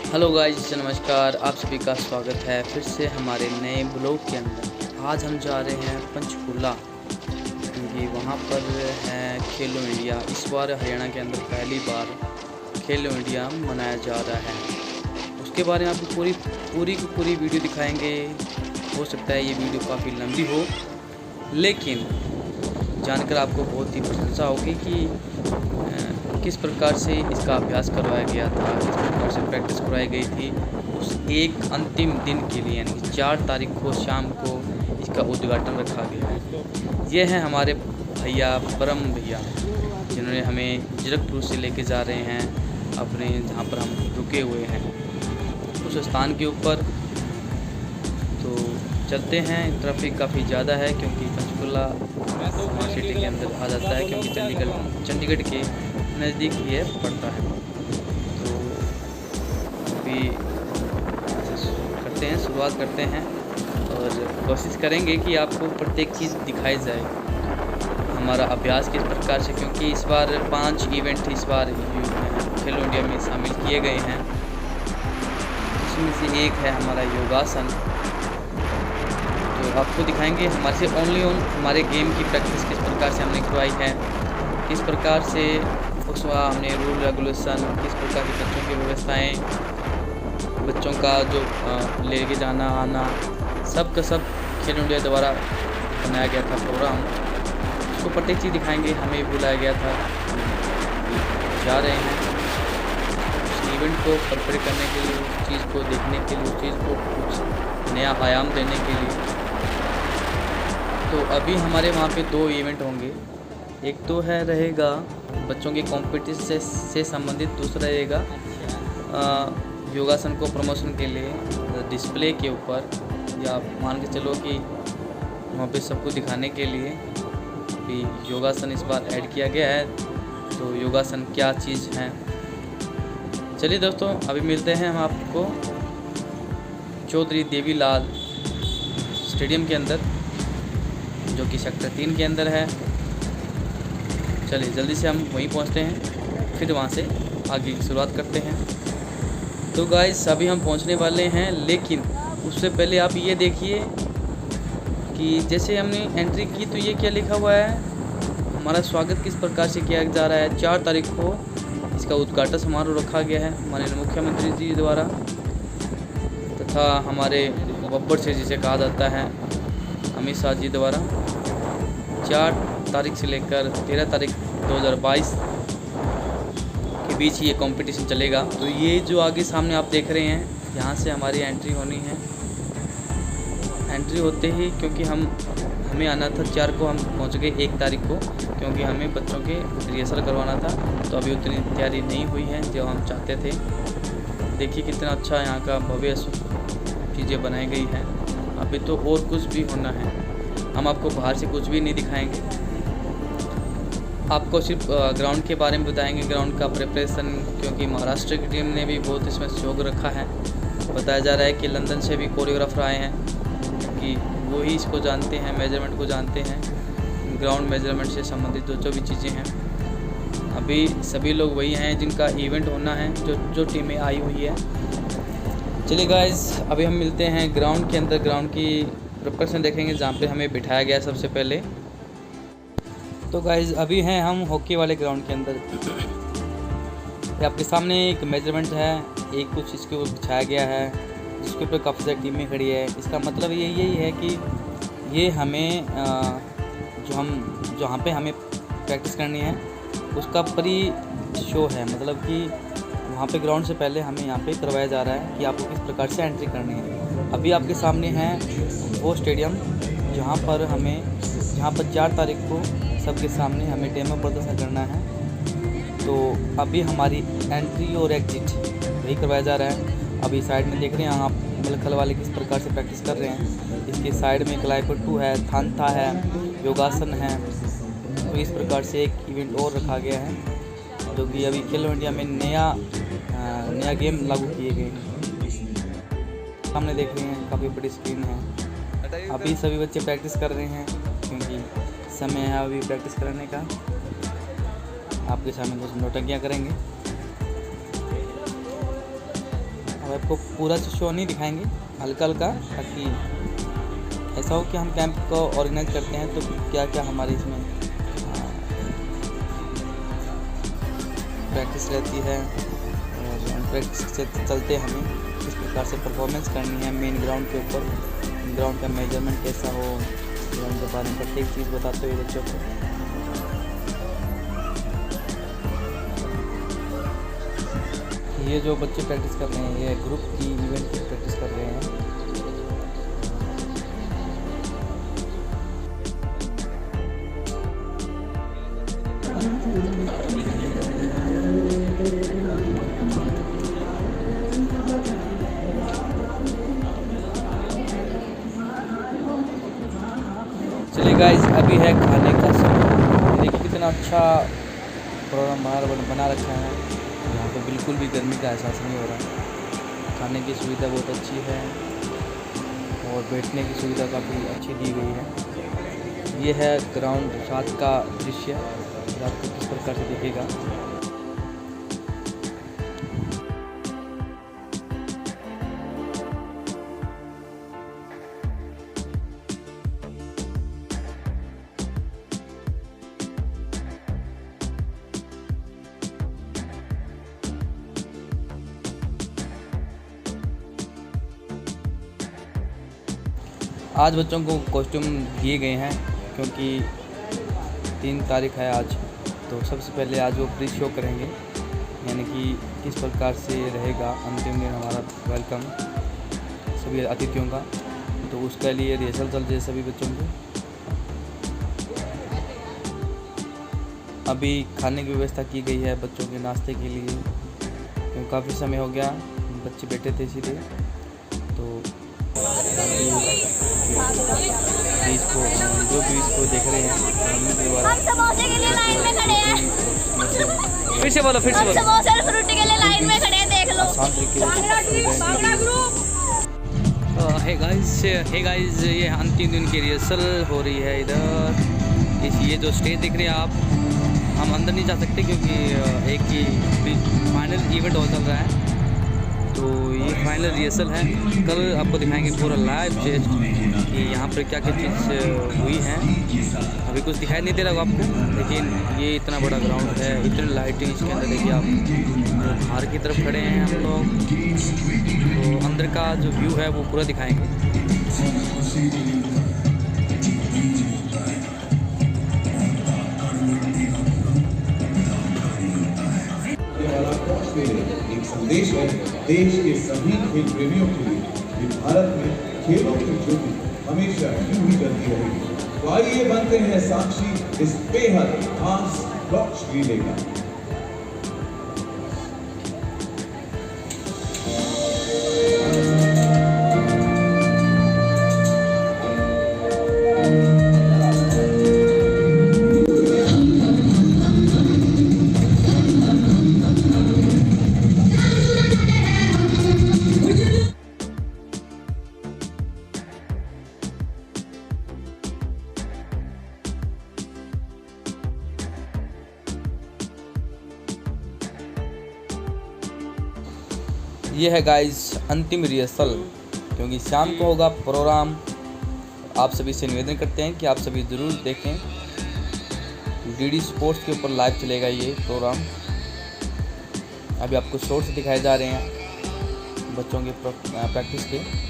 Hello guys, नमस्कार। आप सभी का स्वागत है फिर से हमारे नए ब्लॉग के अंदर। आज हम जा रहे हैं पंचकूला, क्योंकि वहाँ पर है खेलो इंडिया। इस बार हरियाणा के अंदर पहली बार खेलो इंडिया मनाया जा रहा है। उसके बारे में आपको पूरी वीडियो दिखाएंगे। हो सकता है ये वीडियो काफ़ी लंबी हो, लेकिन जानकर आपको बहुत ही प्रशंसा होगी कि किस प्रकार से इसका अभ्यास करवाया गया था, किस प्रकार से प्रैक्टिस करवाई गई थी उस एक अंतिम दिन के लिए, यानी 4 तारीख को शाम को इसका उद्घाटन रखा गया है। ये हैं हमारे भैया, परम भैया, जिन्होंने हमें जीरकपुर से लेके जा रहे हैं अपने जहाँ पर हम रुके हुए हैं उस स्थान के ऊपर। तो चलते हैं। ट्रैफिक काफ़ी ज़्यादा है क्योंकि पंचकूला स्मार्ट सिटी के अंदर आ जाता है, क्योंकि चंडीगढ़ के नज़दीक ये पड़ता है। तो अभी शुरुआत करते हैं और कोशिश करेंगे कि आपको प्रत्येक चीज़ दिखाई जाए, हमारा अभ्यास किस प्रकार से, क्योंकि इस बार 5 इवेंट इस बार खेलो इंडिया में शामिल किए गए हैं। उसमें से एक है हमारा योगासन। तो आपको दिखाएंगे हमारे से हमारे गेम की प्रैक्टिस किस प्रकार से हमने करवाई है, किस प्रकार से उसमें हमने रूल रेगुलेशन, किस प्रकार की बच्चों की व्यवस्थाएं, बच्चों का जो लेके जाना आना, सब का सब खेलो इंडिया द्वारा बनाया गया था प्रोग्राम। उसको प्रत्येक चीज़ दिखाएंगे। हमें बुलाया गया था, जा रहे हैं उस इवेंट को परफेक्ट करने के लिए, उस चीज़ को देखने के लिए, उस चीज़ को कुछ नया आयाम देने के लिए। तो अभी हमारे वहाँ पे 2 इवेंट होंगे। एक तो रहेगा बच्चों के कॉम्पिटिशन से संबंधित, दूसरा रहेगा योगासन को प्रमोशन के लिए डिस्प्ले के ऊपर, या मान के चलो कि वहाँ पे सबको दिखाने के लिए कि योगासन इस बार ऐड किया गया है। तो योगासन क्या चीज़ है, चलिए दोस्तों अभी मिलते हैं हम आपको चौधरी देवीलाल स्टेडियम के अंदर, जो कि सेक्टर 3 के अंदर है। चलिए जल्दी से हम वहीं पहुंचते हैं, फिर वहां से आगे की शुरुआत करते हैं। तो गाइस अभी हम पहुंचने वाले हैं, लेकिन उससे पहले आप ये देखिए कि जैसे हमने एंट्री की तो ये क्या लिखा हुआ है, हमारा स्वागत किस प्रकार से किया जा रहा है। 4 तारीख को इसका उद्घाटन समारोह रखा गया है माननीय मुख्यमंत्री जी द्वारा, तथा हमारे बब्बर से जिसे कहा जाता है अमित शाह जी द्वारा। 4 तारीख से लेकर 13 तारीख 2022 के बीच ये कंपटीशन चलेगा। तो ये जो आगे सामने आप देख रहे हैं, यहाँ से हमारी एंट्री होनी है। एंट्री होते ही, क्योंकि हमें आना था 4 को, हम पहुँच गए 1 तारीख को, क्योंकि हमें बच्चों के रिहर्सल करवाना था। तो अभी उतनी तैयारी नहीं हुई है जो हम चाहते थे। देखिए कितना अच्छा यहाँ का भव्य चीज़ें बनाई गई हैं। अभी तो और कुछ भी होना है, हम आपको बाहर से कुछ भी नहीं दिखाएंगे, आपको सिर्फ ग्राउंड के बारे में बताएंगे, ग्राउंड का प्रिपरेशन, क्योंकि महाराष्ट्र की टीम ने भी बहुत इसमें सहयोग रखा है। बताया जा रहा है कि लंदन से भी कोरियोग्राफर आए हैं, कि वो ही इसको जानते हैं, मेजरमेंट को जानते हैं, ग्राउंड मेजरमेंट से संबंधित जो भी चीज़ें हैं। अभी सभी लोग वही हैं जिनका इवेंट होना है, जो टीमें आई हुई है। चलिए गाइस अभी हम मिलते हैं ग्राउंड के अंदर, ग्राउंड की प्रिपरेशन देखेंगे जहाँ पे हमें बिठाया गया सबसे पहले। तो गाइस अभी हैं हम हॉकी वाले ग्राउंड के अंदर। ये आपके सामने एक मेजरमेंट है, एक कुछ इसके ऊपर बिछाया गया है, जिसके ऊपर काफ़ी सारी टीमें खड़ी है। इसका मतलब यही है कि ये हमें जहाँ पे हमें प्रैक्टिस करनी है उसका प्री शो है, मतलब कि वहाँ पे ग्राउंड से पहले हमें यहाँ पे करवाया जा रहा है कि आपको किस प्रकार से एंट्री करनी है। अभी आपके सामने है वो स्टेडियम जहाँ पर 4 तारीख को सबके सामने हमें डेमो प्रदर्शन करना है। तो अभी हमारी एंट्री और एग्जिट वही करवाया जा रहा है। अभी साइड में देख रहे हैं आप मलखल वाले किस प्रकार से प्रैक्टिस कर रहे हैं। इसके साइड में क्लाइपटू है, थानथा है, योगासन है। तो इस प्रकार से एक इवेंट और रखा गया है, जो कि अभी खेलो इंडिया में नया गेम लागू किए गए हैं। सामने देख रहे हैं काफ़ी बड़ी स्क्रीन है। अभी सभी बच्चे प्रैक्टिस कर रहे हैं, क्योंकि समय है अभी प्रैक्टिस करने का। आपके सामने कुछ नौटंकियाँ करेंगे। आपको पूरा शो नहीं दिखाएंगे, हल्का हल्का, ताकि ऐसा हो कि हम कैंप को ऑर्गेनाइज करते हैं तो क्या क्या हमारे इसमें प्रैक्टिस रहती है और प्रैक्टिस से चलते हमें किस प्रकार से परफॉर्मेंस करनी है मेन ग्राउंड के ऊपर, ग्राउंड का मेजरमेंट कैसा हो, ग्राउंड के बारे में प्रत्येक चीज़ बताते हुए बच्चों को। ये जो बच्चे प्रैक्टिस कर रहे हैं ये ग्रुप की इवेंट की प्रैक्टिस कर रहे हैं। चलिए गाइस, अभी है खाने का समय। देखिए कितना अच्छा प्रोग्राम बना रखा है। यहाँ पे बिल्कुल भी गर्मी का एहसास नहीं हो रहा। खाने की सुविधा बहुत अच्छी है और बैठने की सुविधा काफ़ी अच्छी दी गई है। ये है ग्राउंड रात का दृश्य, रात को किस प्रकार से दिखेगा। आज बच्चों को कॉस्ट्यूम दिए गए हैं क्योंकि 3 तारीख है आज, तो सबसे पहले आज वो प्री शो करेंगे, यानी कि किस प्रकार से रहेगा अंतिम दिन हमारा वेलकम सभी अतिथियों का। तो उसके लिए रिहर्सल चल रही है सभी बच्चों को। अभी खाने की व्यवस्था की गई है बच्चों के नाश्ते के लिए, क्योंकि काफ़ी समय हो गया बच्चे बैठे थे इसीलिए। तो बीच को जो बीच को देख रहे हैं हम समोसे के लिए लाइन में खड़े हैं। फिर से बोलो समोसे फ्रूटी के लिए लाइन में खड़े हैं, देख लो। हे गाइस, ये अंतिम दिन की रिहर्सल हो रही है इधर। ये जो स्टेज देख रहे हैं आप, हम अंदर नहीं जा सकते क्योंकि एक ही फाइनल इवेंट हो चल रहा है। तो ये फाइनल रिहर्सल है, कल आपको दिखाएंगे पूरा लाइव टेस्ट कि यहाँ पर क्या क्या चीज़ हुई है। अभी कुछ दिखाई नहीं दे रहा होगा आपको, लेकिन ये इतना बड़ा ग्राउंड है, इतनी लाइटिंग इसके अंदर। देखिए आप, बाहर की तरफ खड़े हैं हम लोग, तो अंदर का जो व्यू है वो पूरा दिखाएंगे। एक संदेश है देश के सभी खेल प्रेमियों के लिए कि भारत में खेलों की ज्योति हमेशा यूं ही करती रहेगी। तो आइए बनते हैं साक्षी इस बेहद खास वक्त लीले का। ये है गाइस अंतिम रिहर्सल, क्योंकि शाम को होगा प्रोग्राम। आप सभी से निवेदन करते हैं कि आप सभी ज़रूर देखें। डीडी स्पोर्ट्स के ऊपर लाइव चलेगा ये प्रोग्राम। अभी आपको शॉर्ट्स दिखाए जा रहे हैं बच्चों के प्रैक्टिस के।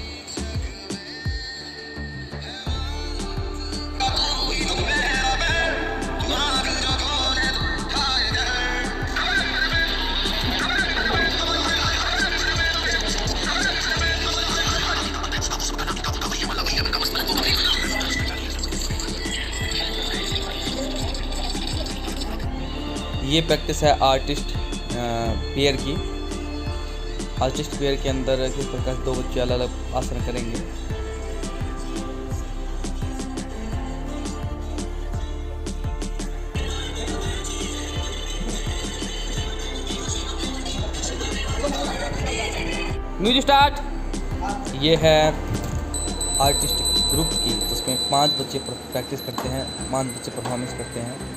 ये प्रैक्टिस है आर्टिस्ट पेयर की। आर्टिस्ट पेयर के अंदर किस प्रकार से 2 बच्चे अलग अलग आसन करेंगे। Music start. ये है आर्टिस्ट ग्रुप की, जिसमें 5 बच्चे प्रैक्टिस करते हैं, 5 बच्चे परफॉर्मेंस करते हैं।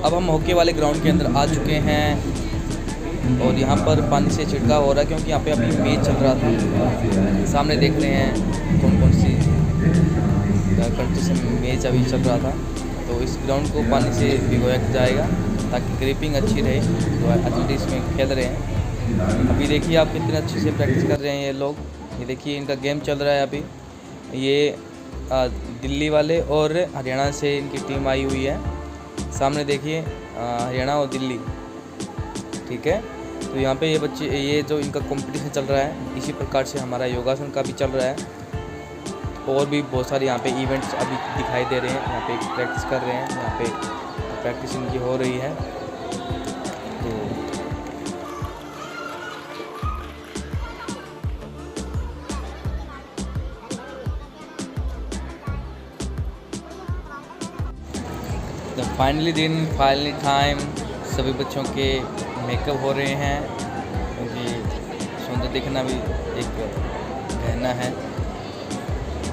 अब हम हॉकी वाले ग्राउंड के अंदर आ चुके हैं और यहाँ पर पानी से छिड़काव हो रहा है क्योंकि यहाँ पे अभी मैच चल रहा था। सामने देख रहे हैं कौन कौन सी कंट्री से मैच अभी चल रहा था। तो इस ग्राउंड को पानी से भिगोया जाएगा ताकि ग्रिपिंग अच्छी रहे। तो एथलीट इसमें खेल रहे हैं। अभी देखिए आप कितने अच्छे से प्रैक्टिस कर रहे हैं ये लोग। ये देखिए इनका गेम चल रहा है अभी। ये दिल्ली वाले और हरियाणा से इनकी टीम आई हुई है। सामने देखिए हरियाणा और दिल्ली, ठीक है। तो यहाँ पे ये बच्चे, ये जो इनका कंपटीशन चल रहा है, इसी प्रकार से हमारा योगासन का भी चल रहा है। और भी बहुत सारे यहाँ पे इवेंट्स अभी दिखाई दे रहे हैं। यहाँ पे प्रैक्टिस कर रहे हैं, यहाँ पे प्रैक्टिस इनकी हो रही है। तो फाइनली टाइम सभी बच्चों के मेकअप हो रहे हैं क्योंकि सुंदर दिखना भी एक कहना है।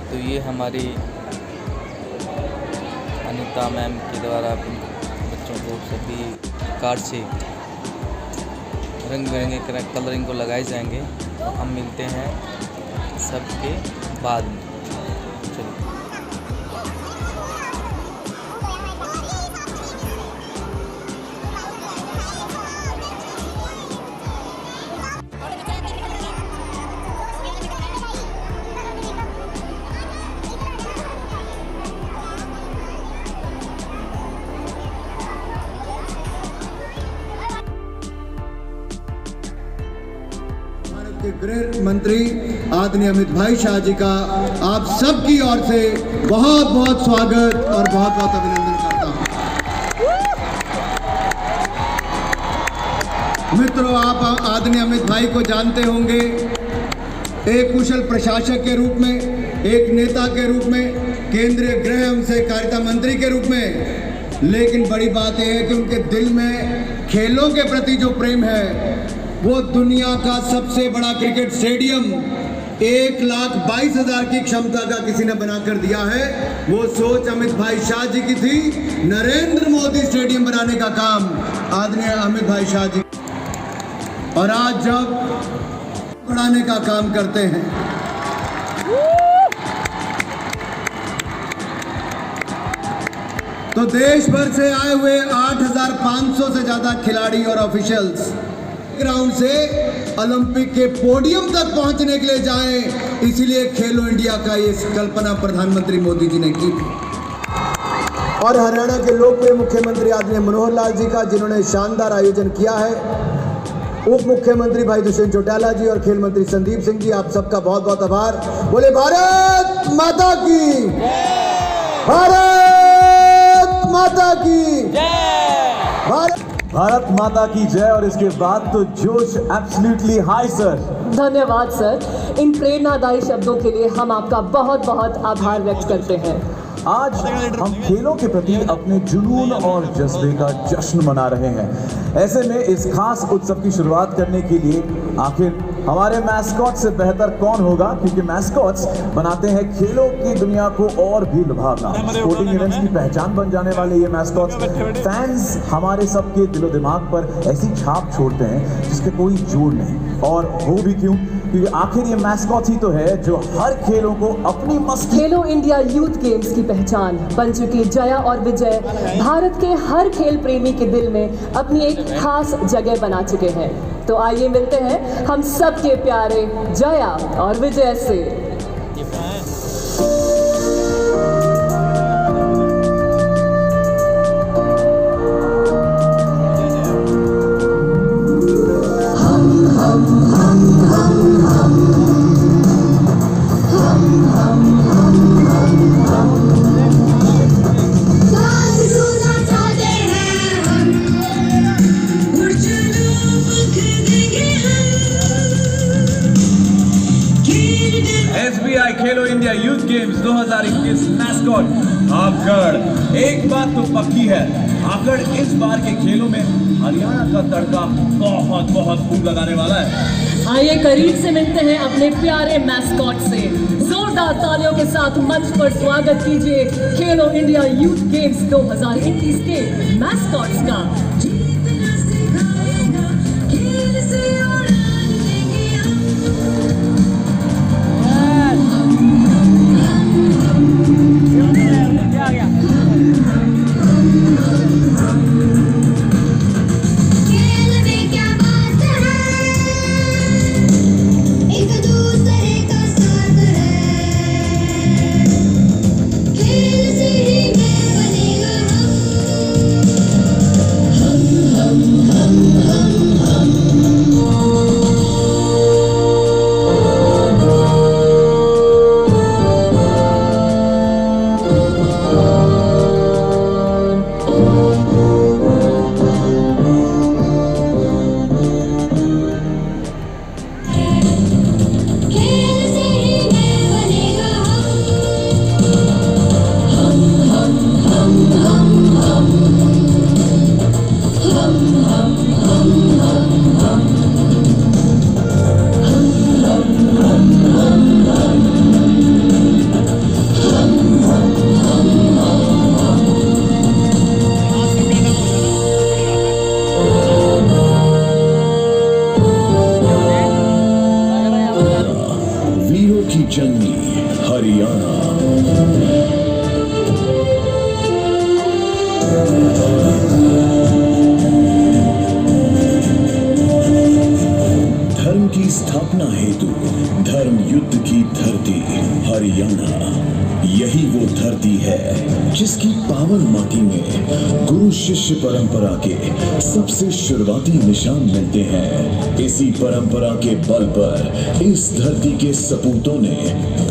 तो ये हमारी अनीता मैम के द्वारा बच्चों को सभी कार्ड से रंग बिरंगे कलरिंग को लगाए जाएंगे। तो हम मिलते हैं सबके बाद में। चलिए। के गृह मंत्री आदरणीय अमित भाई शाह जी का आप सबकी ओर से बहुत बहुत स्वागत और बहुत बहुत अभिनंदन करता हूं। मित्रों, आप आदरणीय अमित भाई को जानते होंगे एक कुशल प्रशासक के रूप में, एक नेता के रूप में, केंद्रीय गृह एवं सहकारिता मंत्री के रूप में। लेकिन बड़ी बात यह है कि उनके दिल में खेलों के प्रति जो प्रेम है, वो दुनिया का सबसे बड़ा क्रिकेट स्टेडियम 1,22,000 की क्षमता का किसी ने बनाकर दिया है। वो सोच अमित भाई शाह जी की थी। नरेंद्र मोदी स्टेडियम बनाने का काम आदरणीय अमित भाई शाह जी, और आज जब बढ़ाने का काम करते हैं, तो देश भर से आए हुए 8,500 से ज्यादा खिलाड़ी और ऑफिशियल्स ग्राउंड से ओलंपिक के पोडियम तक पहुंचने के लिए जाएं। इसीलिए खेलो इंडिया का ये कल्पना प्रधानमंत्री मोदी जी ने की थी। और हरियाणा के लोकप्रिय मुख्यमंत्री आदरणीय मनोहर लाल जी का, जिन्होंने शानदार आयोजन किया है। उप मुख्यमंत्री भाई दुष्यंत चौटाला जी और खेल मंत्री संदीप सिंह जी, आप सबका बहुत बहुत आभार। बोले भारत माता की, भारत माता की, भारत माता की जय। और इसके बाद तो जोश एब्सोल्युटली हाई सर। धन्यवाद सर। इन प्रेरणादायी शब्दों के लिए हम आपका बहुत बहुत आभार व्यक्त करते हैं। आज हम खेलों के प्रति अपने जुनून और जज्बे का जश्न मना रहे हैं। ऐसे में इस खास उत्सव की शुरुआत करने के लिए आखिर हमारे मैस्कॉट से बेहतर कौन होगा, क्योंकि मैस्कॉट्स बनाते हैं खेलों की दुनिया को और भी लुभावना। स्पोर्टिंग इवेंट्स की पहचान बन जाने वाले ये मैस्कॉट्स फैंस हमारे सबके दिलो दिमाग पर ऐसी छाप छोड़ते हैं जिसके कोई जोड़ नहीं। और वो भी क्यों, क्योंकि आखिर ये मैस्कॉट ही तो है जो हर खेलों को अपनी मस्ती। खेलो इंडिया यूथ गेम्स की पहचान बन चुकी जया और विजय भारत के हर खेल प्रेमी के दिल में अपनी एक खास जगह बना चुके हैं। तो आइए मिलते हैं हम सबके प्यारे जया और विजय से। SBI खेलो इंडिया यूथ गेम्स 2021 मैस्कॉट आकड़। एक बात तो पक्की है, आकड़ इस बार के खेलों में हरियाणा का तड़का बहुत बहुत खूब लगाने वाला है। आइए करीब से मिलते हैं अपने प्यारे मैस्कॉट से। जोरदार तालियों के साथ मंच पर स्वागत कीजिए खेलो इंडिया यूथ गेम्स 2021 के मैस्कॉट्स का। खेल में क्या बात है, एक दूसरे का साथ है, खेल से ही मैं बनेगा खेल से ही मैं बनेगा वीरों की जन्मी हरियाणा। धर्म की स्थापना हेतु धर्म युद्ध की धरती हरियाणा, यही वो धरती है जिसकी पावन माटी में गुरु शिष्य परंपरा के सबसे शुरुआती निशान मिलते हैं। इसी परंपरा के बल पर इस धरती के सपूतों ने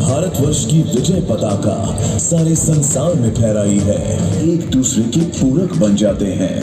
भारतवर्ष की विजय पताका सारे संसार में फहराई है, एक दूसरे के पूरक बन जाते हैं।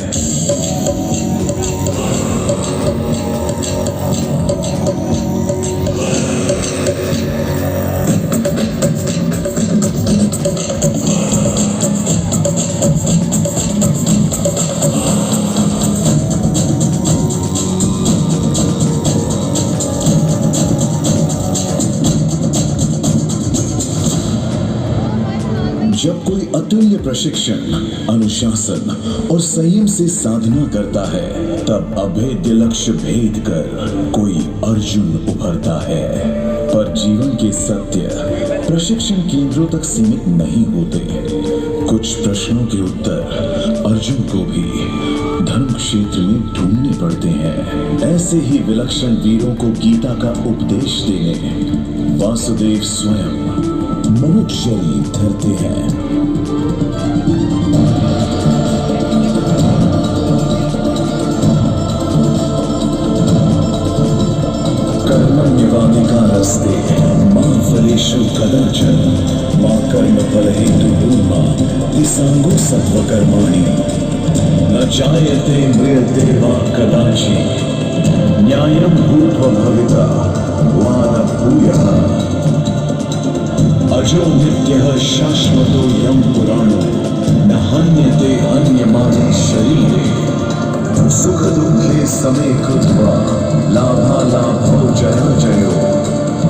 जब कोई अतुल्य प्रशिक्षण, अनुशासन और संयम से साधना करता है, तब अभेद्य लक्ष्य भेद कर कोई अर्जुन उभरता है। पर जीवन के सत्य प्रशिक्षण केंद्रों तक सीमित नहीं होते। कुछ प्रश्नों के उत्तर अर्जुन को भी धर्म क्षेत्र में ढूंढने पड़ते हैं। ऐसे ही विलक्षण वीरों को गीता का उपदेश देने वासुदेव स्वयं मनुष्य शरीर धरते हैं। कर्मण्यवाधिका रस्ते मां फलेषु कदाचन मां कर्म फल हेतु भूमा दिशांगो सर्वकर्माणि न जायते म्रियते वा कदाचित् न्यायं भूत्वा भविता वा न भूयः अजो नित्यः शाश्वतो यं पुराणो न हन्यते हन्यमाने शरीरे सुख दुःखे समे कृत्वा लाभालाभौ जयाजयो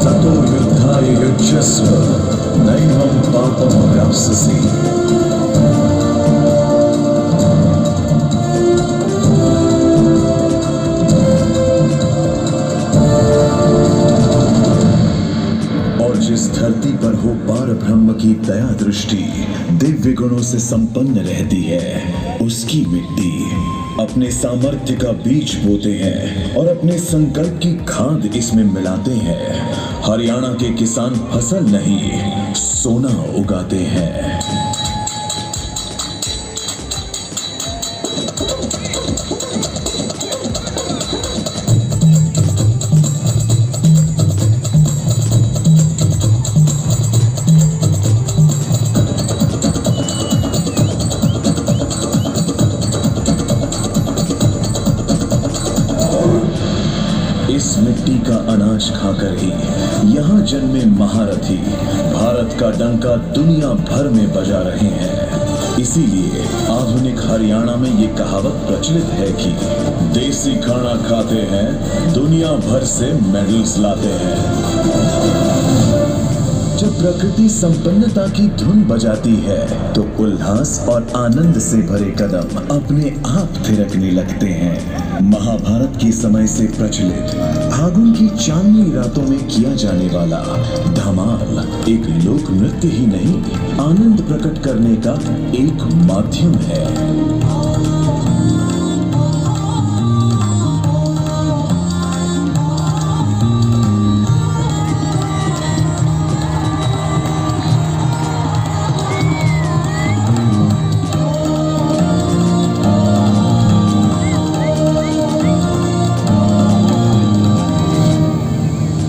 ततो युद्धाय युज्यस्व नैवं पापं प्राप्स्यसि। जिस धरती पर हो पार ब्रह्म की दया दृष्टि दिव्य गुणों से संपन्न रहती है, उसकी मिट्टी अपने सामर्थ्य का बीज बोते हैं और अपने संकल्प की खाद इसमें मिलाते हैं। हरियाणा के किसान फसल नहीं सोना उगाते हैं। इस मिट्टी का अनाज खाकर ही यहाँ जन्मे महारथी भारत का डंका दुनिया भर में बजा रहे हैं। इसीलिए आधुनिक हरियाणा में ये कहावत प्रचलित है कि देसी खाना खाते हैं दुनिया भर से मेडल्स लाते हैं। जब प्रकृति संपन्नता की धुन बजाती है तो उल्लास और आनंद से भरे कदम अपने आप थिरकने लगते हैं। महाभारत के समय से प्रचलित फागुन की चांदनी रातों में किया जाने वाला धमाल एक लोक नृत्य ही नहीं, आनंद प्रकट करने का एक माध्यम है।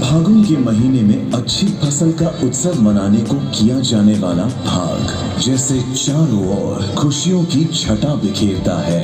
फागुन के महीने में अच्छी फसल का उत्सव मनाने को किया जाने वाला फाग जैसे चारों ओर खुशियों की छटा बिखेरता है।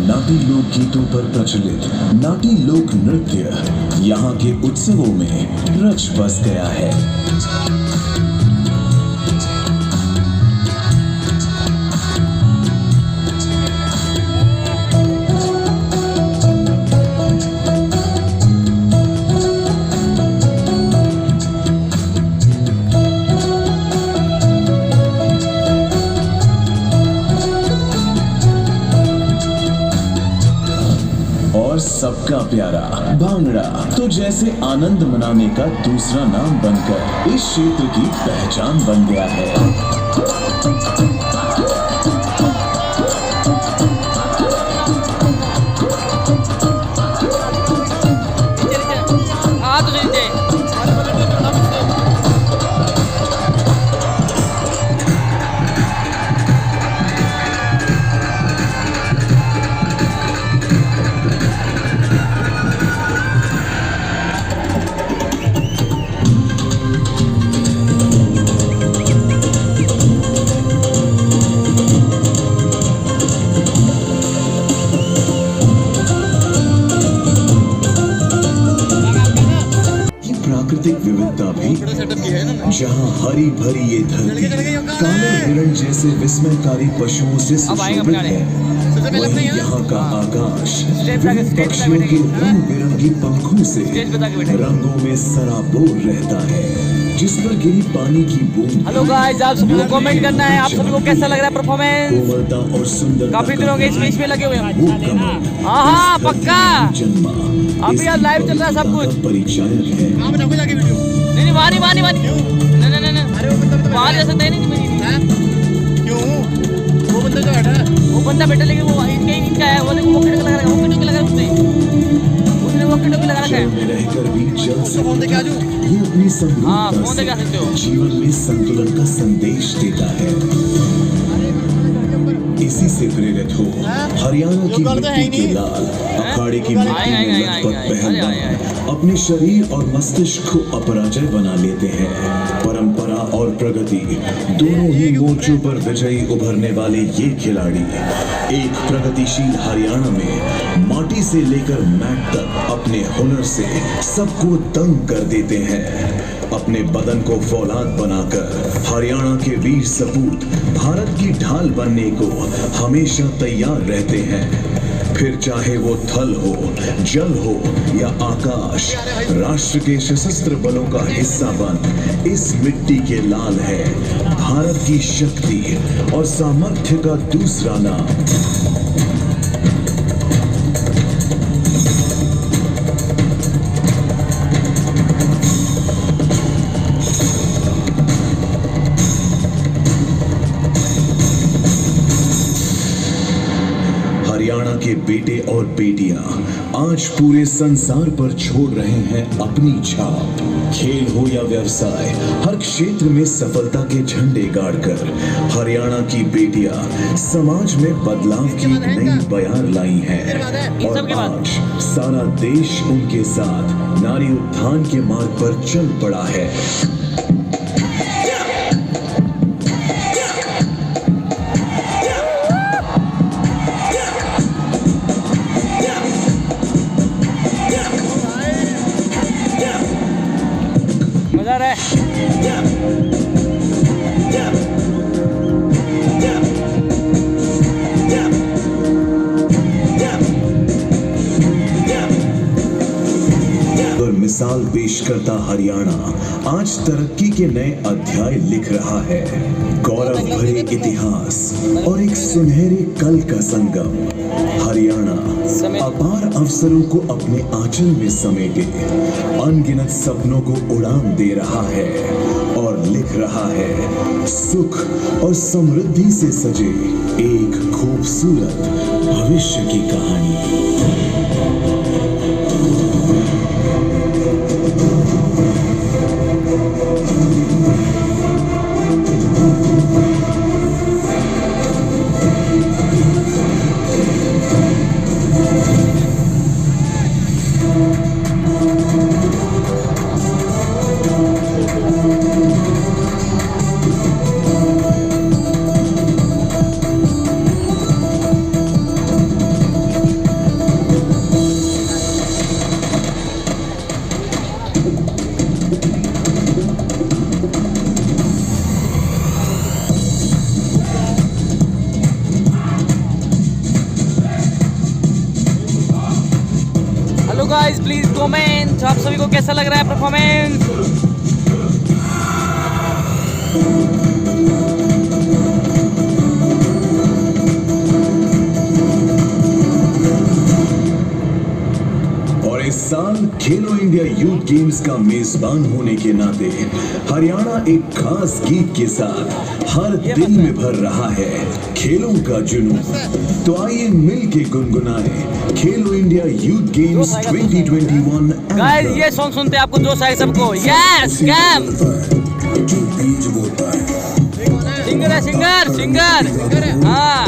नाटी लोकगीतों पर प्रचलित नाटी लोक नृत्य यहाँ के उत्सवों में रच बस गया है। और सबका प्यारा भांगड़ा तो जैसे आनंद मनाने का दूसरा नाम बनकर इस क्षेत्र की पहचान बन गया है। प्राकृतिक विविधता भी जहाँ हरी भरी ये धरती काले हिरण जैसे विस्मयकारी पशुओं से सुशोभित है, वहीं यहाँ का आकाश विभिन्न पक्षियों के रंग बिरंगी पंखों से रंगों में सराबोर रहता है, जिस पर गिरी पानी की बूंद। हेलो गाइस, आप सभी को कमेंट करना है, आप सभी को कैसा लग रहा है परफॉर्मेंस। कोमलता और सुंदरता काफी दिनों के बीच में लगे हुए हैं। वो कमल हाँ पक्का जन्मा अभी यार लाइव चल रहा है सब कुछ। परिचायक है। नहीं वारी नहीं वहाँ जा सकते हैं नहीं। वो बंदा बैठा लेकिन वो इनका है, वो किटो लगा रखा है, वो किटो लगा उसने वो किटो लगा रखा है। में रहकर भी जल सकता है। ये अपनी समरूपता से जीवन में संतुलन का संदेश देता है। इसी से प्रेरित हो हरियाणा की मिट्टी के लाल अखाड़े की मिट्टी में लथपथ पहलवान अपने शरीर और मस्तिष्क को अपराजय बना लेते हैं। परंपरा और प्रगति दोनों ही मोर्चों पर विजयी उभरने वाले ये खिलाड़ी एक प्रगतिशील हरियाणा में माटी से लेकर मैट तक अपने हुनर से सबको दंग कर देते हैं। अपने बदन को फौलाद बनाकर हरियाणा के वीर सपूत भारत की ढाल बनने को हमेशा तैयार रहते हैं। फिर चाहे वो थल हो, जल हो या आकाश, राष्ट्र के सशस्त्र बलों का हिस्सा बन इस मिट्टी के लाल है भारत की शक्ति और सामर्थ्य का दूसरा नाम। हरियाणा के बेटे और बेटियां आज पूरे संसार पर छोड़ रहे हैं अपनी छाप। खेल हो या व्यवसाय, हर क्षेत्र में सफलता के झंडे गाड़कर हरियाणा की बेटियां समाज में बदलाव की एक नई बयार लाई हैं और आज सारा देश उनके साथ नारी उत्थान के मार्ग पर चल पड़ा है। चलता हरियाणा आज तरक्की के नए अध्याय लिख रहा है। गौरव भरे इतिहास और एक सुनहरे कल का संगम। हरियाणा अपार अवसरों को अपने आंचल में समेटे अनगिनत सपनों को उड़ान दे रहा है और लिख रहा है सुख और समृद्धि से सजे एक खूबसूरत भविष्य की कहानी। हेलो गाइस, प्लीज कमेंट आप सभी को कैसा लग रहा है परफॉर्मेंस। और इस साल खेलो इंडिया यूथ गेम्स का मेजबान होने के नाते हरियाणा एक खास गीत के साथ हर दिल में भर रहा है खेलों का जुनून। तो आइए मिल के गुनगुनाए खेलो इंडिया यूथ गेम्स 2021। गाइस ये सॉन्ग सुनते आपको जोश आए सबको। यस कैम सिंगर है, सिंगर हाँ।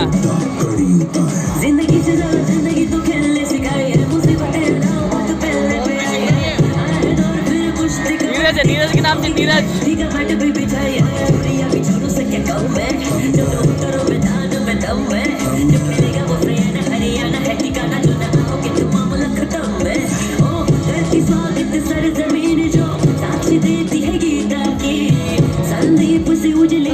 जिंदगी से ज्यादा जिंदगी तो खेलने सिखाई है, मुसीबतें ना वक्त पहले पे आई है, आए दौर फिर कुश्ती का नीरज के नाम से नीरज। ठीक है बैठ भी बिछाई है, दुनिया की छोरों से क्या कहूं मैं, जब तो उतरों में दान में दम है, जब मिलेगा वो फ्रेंड हरियाणा है ठिकाना, जो ना आओगे तो मामला खत्म है। ओ धरती स्वागत सरजमीन जो साक्षी देती है गीता की, संदीप से उजली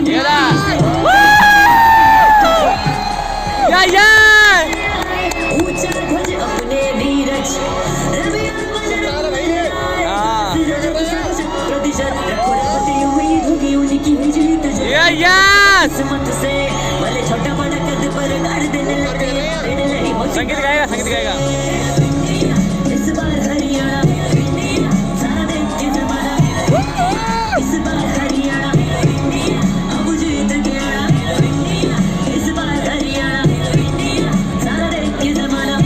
ऊंचा ध्वज अपने नीरज प्रतिशत उम्मीद होगी उनकी जीत किस्मत से भले छोटा बड़ा कद पर गाड़ देने लगे। संगीत गाएगा इस बार हरियाणा सारा देख के जमाना, इस बार हरियाणा अब जीत गया, इस बार हरियाणा सारा देख के जमाना,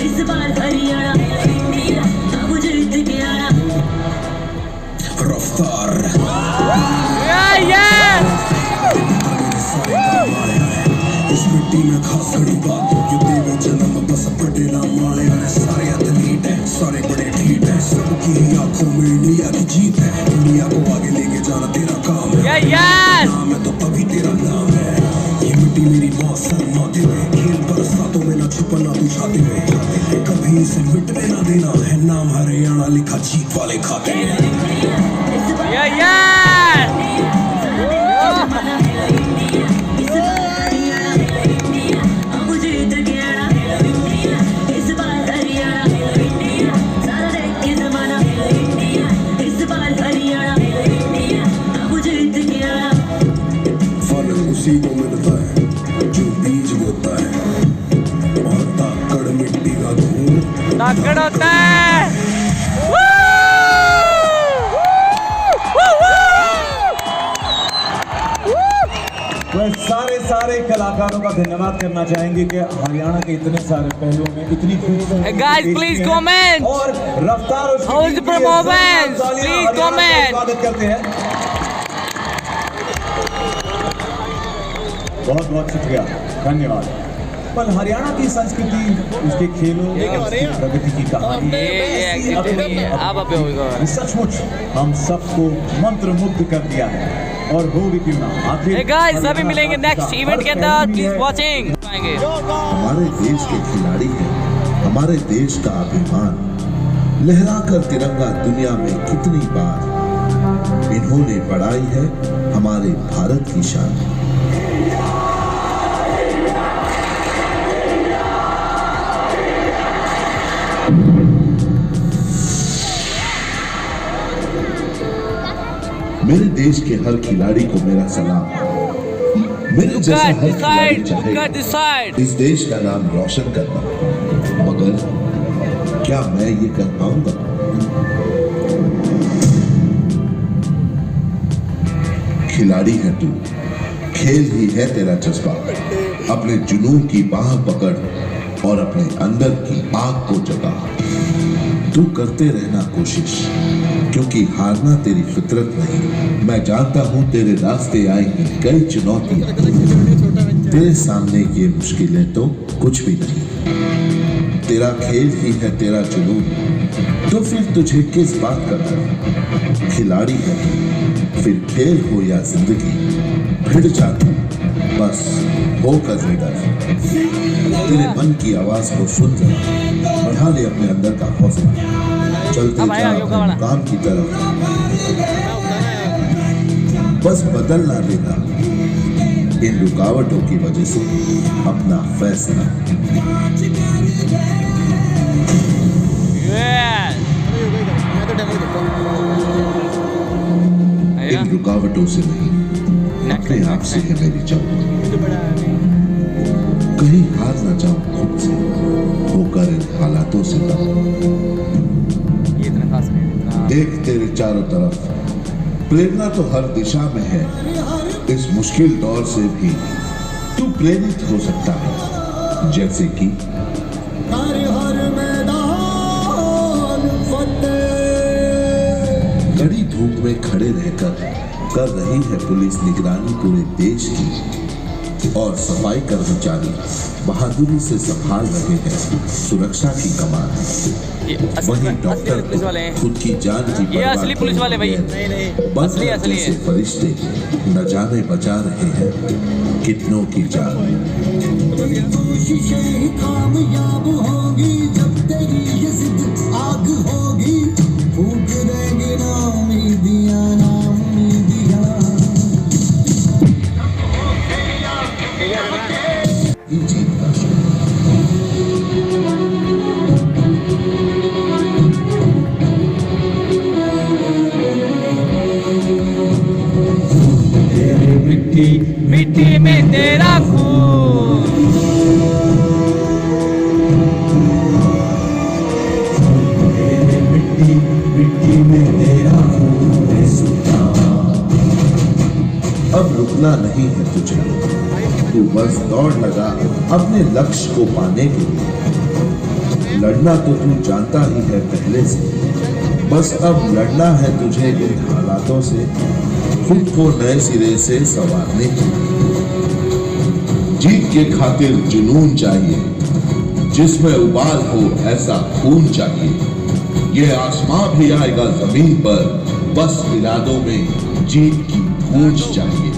इस बार हरियाणा अब जीत गया। रफ्तार इस मिट्टी में खास खड़ी बात, ये देवे जन्म बस पटेला वाले सारे एथलीट हैं, सारे बड़े ठीक हैं, सबकी ही आंखों में इंडिया की जीत है। इंडिया को आगे लेके जाना तेरा काम है, नाम है तो तभी तेरा नाम है। ये मिट्टी मेरी माँ सर माथे में, खेल बरसातों में ना छुपना तू छाते में, कभी इसे मिटने ना देना है, नाम हरियाणा लिखा जीत वाले खाते में। उसी को मिलता है जो बीज बोता है, और ताकड़ मिट्टी का धूल ताकड़ होता है। सारे कलाकारों का धन्यवाद करना चाहेंगे कि हरियाणा के इतने सारे पहलुओं में इतनी Guys, please comment और रफ्तार और how is the performance? Please comment. स्वागत करते हैं। बहुत बहुत शुक्रिया, धन्यवाद। पर हरियाणा की संस्कृति, उसके खेलों, उसकी प्रगति की कहानी सचमुच हम सबको मंत्रमुग्ध कर दिया है। और हो भी क्यों ना, आखिर गाइस सभी मिलेंगे नेक्स्ट इवेंट के अंदर, प्लीज वाचिंग। हमारे देश के खिलाड़ी हैं, हमारे देश का अभिमान, लहराकर तिरंगा दुनिया में कितनी बार इन्होंने बढ़ाई है हमारे भारत की शान। मेरे देश के हर खिलाड़ी को मेरा सलाम। मेरे जैसा हर खिलाड़ी चाहेगा इस देश का नाम रोशन करना, मगर क्या मैं ये कर पाऊंगा? खिलाड़ी है तू, खेल ही है तेरा जज्बा। अपने जुनून की बाह पकड़ और अपने अंदर की आग को जगा। तू करते रहना कोशिश, क्योंकि हारना तेरी फितरत नहीं। मैं जानता हूं तेरे रास्ते आएंगी कई चुनौतियां, तेरे सामने ये मुश्किलें तो कुछ भी नहीं। तेरा खेल ही है तेरा जुनून, तो फिर तुझे किस बात का डर? खिलाड़ी है फिर खेल हो या जिंदगी, भिड़ जा तू बस होकर निडर। तेरे मन की आवाज को सुन जा, बढ़ा ले अपने अंदर का हौसला, चलते जा अपने मुकाम की तरफ। बस बदल ना देना इन रुकावटों की वजह से अपना फैसला। इन रुकावटों से नहीं, अपने आप से है मेरी जंग। कहीं हार ना जाऊं खुद से, होकर इन हालातों से देख तेरे चारों तरफ, प्रेरणा तो हर दिशा में है। इस मुश्किल दौर से भी तू प्रेरित हो सकता है, जैसे कि कड़ी धूप में खड़े रहकर कर रही है पुलिस निगरानी पूरे देश की, और सफाई कर्मचारी बहादुरी से संभाल रहे हैं सुरक्षा की कमान। वहीं डॉक्टर खुद की जान की असली पुलिस वाले भाई, असली से फरिश्ते न जाने बचा रहे हैं कितनों की जान। कामयाब होगी जब तेरी ये जिद आग होगी, फूक देंगे ना उम्मीदियां, ना उम्मीदियां। जीत का मिट्टी मिट्टी में तेरा खून, मिट्टी में तेरा खून है सुल्तान। अब रुकना नहीं है तुझे, तू बस दौड़ लगा अपने लक्ष्य को पाने के लिए। लड़ना तो तू जानता ही है पहले से, बस अब लड़ना है तुझे इन हालातों से, खुद को नए सिरे से संवारने की। जीत के खातिर जुनून चाहिए, जिसमें उबाल हो ऐसा खून चाहिए। ये आसमां भी आएगा जमीन पर, बस इरादों में जीत की गूंज चाहिए।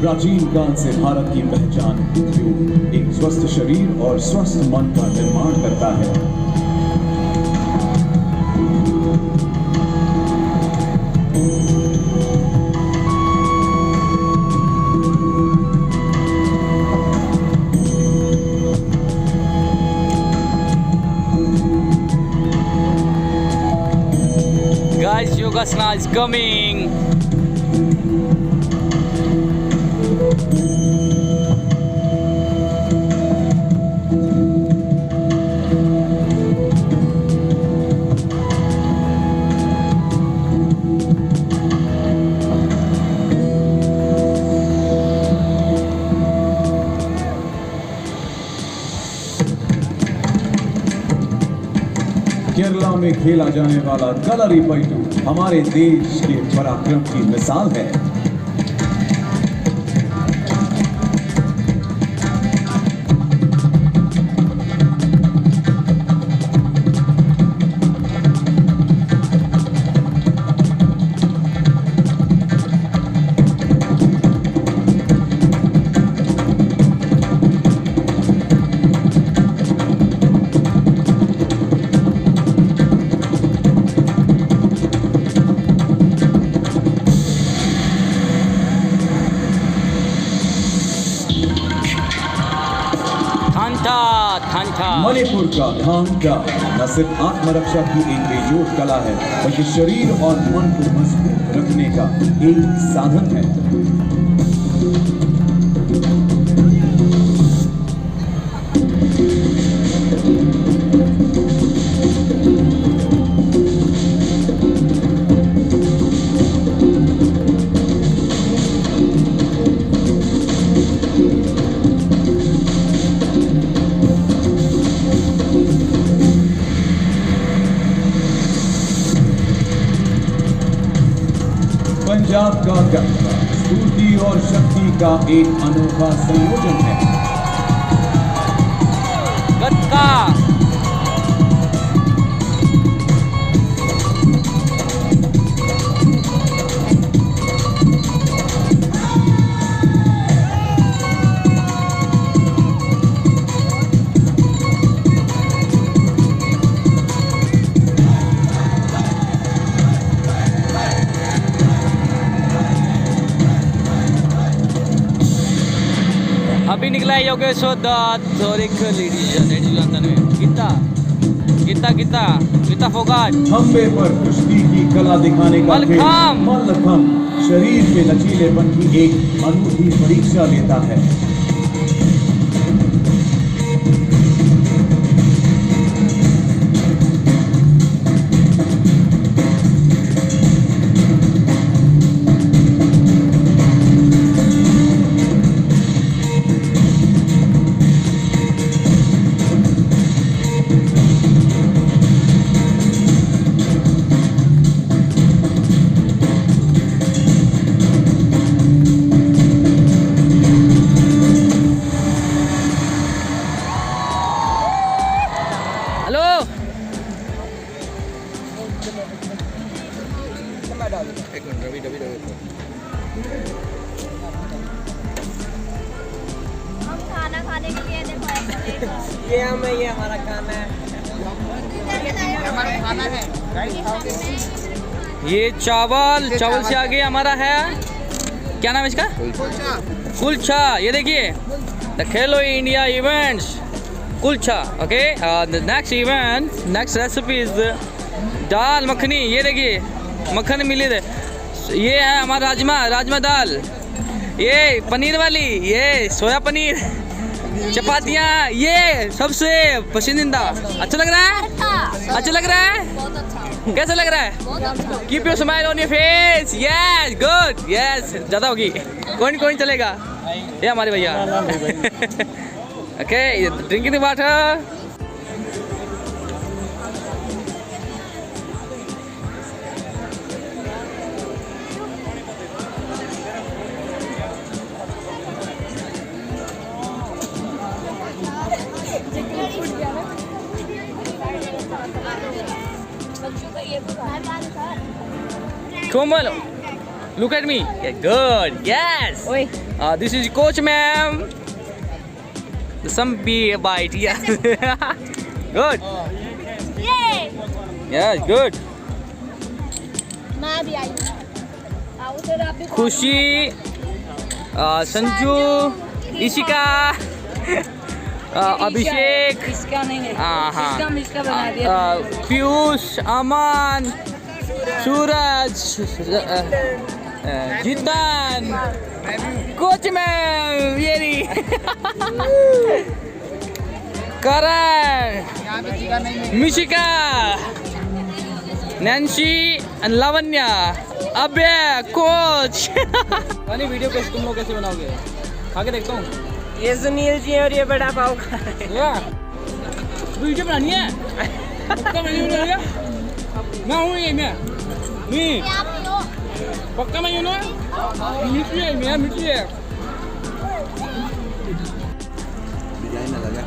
प्राचीन काल से भारत की पहचान योग एक स्वस्थ शरीर और स्वस्थ मन का निर्माण करता है। Guys, Yogasana is coming. Kerala में खेला जाने वाला कलरीपयट्टू हमारे देश के पराक्रम की मिसाल है। मणिपुर का भांगड़ा न सिर्फ आत्मरक्षा की एक बेजोड़ कला है, बल्कि शरीर और मन को मजबूत रखने का एक साधन है। पंजाब का गत्ता स्फूर्ति और शक्ति का एक अनोखा संयोजन है। गत्ता अभी निकला है योगेश्वर दत्त और एक गीता फोगाट खंबे पर कुश्ती की कला दिखाने का मल्लखम शरीर के लचीलेपन की एक अनूठी परीक्षा लेता है। हम खाना खाने के लिए देखो ऐसे ये हमारा खाना है, हमारा खाना है। ये चावल से आगे हमारा है, क्या नाम है इसका? कुलचा। ये देखिए the Khelo India events kulcha. Okay, next event, next recipe is dal makhani. ये देखिए मक्खन मिली है। ये है हमारा राजमा दाल। ये पनीर वाली, ये सोया पनीर, चपातियाँ, ये सबसे पसंदीदा। अच्छा लग रहा है? अच्छा लग रहा है? बहुत अच्छा, कैसा लग रहा है? बहुत अच्छा। Keep your smile on your face. Yes, good, yes. ज़्यादा होगी, कौन चलेगा? ये हमारे भैया। Okay, drinking the water. Komal, look at me. Yeah, good. Yes. This is coach ma'am. Some be a bite. Yeah. Good. Yeah, good. मैं भी आई हूँ। उधर आप भी खुशी, संजू, इशिका, अभिषेक, इसका नहीं है, हाँ, इसका बना दिया। पीयूष, अमन, सूरज, जितन, कोच मैम, येरी, करण, मिशिका, नैन्सी, लावण्या, अभय, कोच। अरे वीडियो कैसे तुम लोग कैसे बनाओगे? खा के देखता हूँ। ये सुनील जी और ये बड़ा पाव खा रहे हैं। वीडियो बनानी है? पक्का मैं बनाऊंगा। मैं हूँ ये मैं पक्का मैं यूँ ना मिट्टी है, मेरा मिट्टी है। डिजाइन लगा।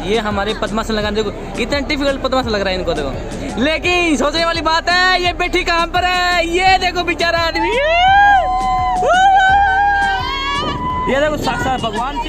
ये हमारे पद्मासन लगाने, देखो इतना डिफिकल्ट पद्मासन लग रहा है इनको, देखो। लेकिन सोचने वाली बात है, ये बैठी कहाँ पर है, ये देखो बेचारा आदमी, ये देखो साक्षात भगवान।